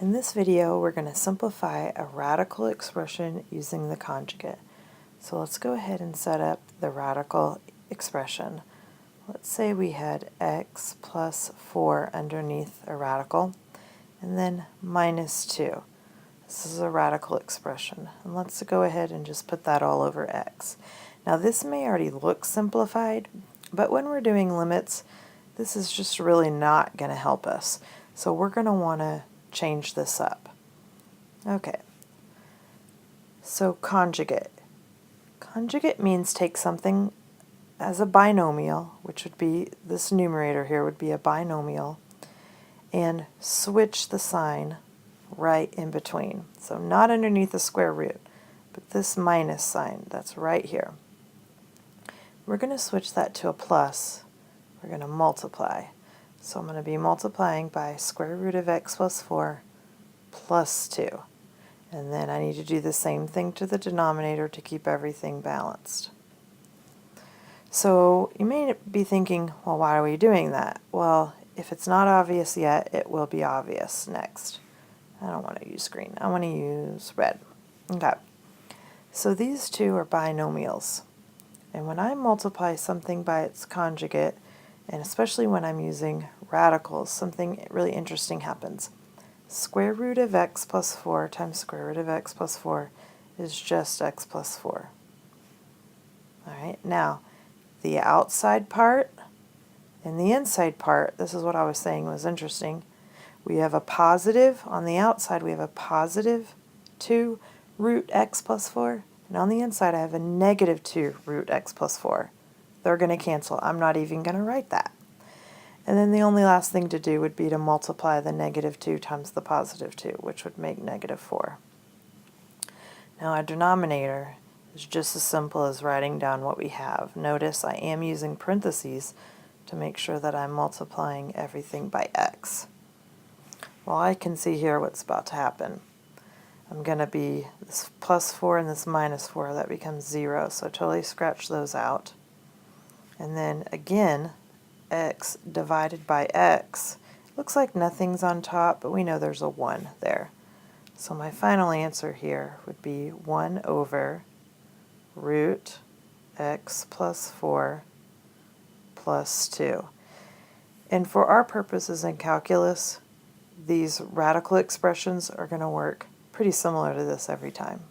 In this video, we're going to simplify a radical expression using the conjugate. So let's go ahead and set up the radical expression. Let's say we had x plus 4 underneath a radical, and then minus 2. This is a radical expression. And let's go ahead and just put that all over x. Now this may already look simplified, but when we're doing limits, this is just really not going to help us. So we're going to want to change this up. Okay, so conjugate. Conjugate means take something as a binomial, which would be this numerator here would be a binomial, and switch the sign right in between. So not underneath the square root, but this minus sign that's right here. We're going to switch that to a plus. We're going to multiply. So I'm going to be multiplying by square root of x plus 4 plus 2. And then I need to do the same thing to the denominator to keep everything balanced. So you may be thinking, well, why are we doing that? Well, if it's not obvious yet, it will be obvious next. I don't want to use green. I want to use red. Okay. So these two are binomials. And when I multiply something by its conjugate, and especially when I'm using radicals, something really interesting happens. Square root of x plus 4 times square root of x plus 4 is just x plus 4. All right, now the outside part and the inside part, this is what I was saying was interesting. We have a positive on the outside, we have a positive 2 root x plus 4, and on the inside I have a negative 2 root x plus 4. They're going to cancel. I'm not even going to write that. And then the only last thing to do would be to multiply the negative 2 times the positive 2, which would make negative 4. Now our denominator is just as simple as writing down what we have. Notice I am using parentheses to make sure that I'm multiplying everything by x. Well, I can see here what's about to happen. I'm going to be this plus 4 and this minus 4, that becomes 0, so totally scratch those out. And then again, x divided by x. Looks like nothing's on top, but we know there's a 1 there. So my final answer here would be 1 over root x plus 4 plus 2. And for our purposes in calculus, these radical expressions are going to work pretty similar to this every time.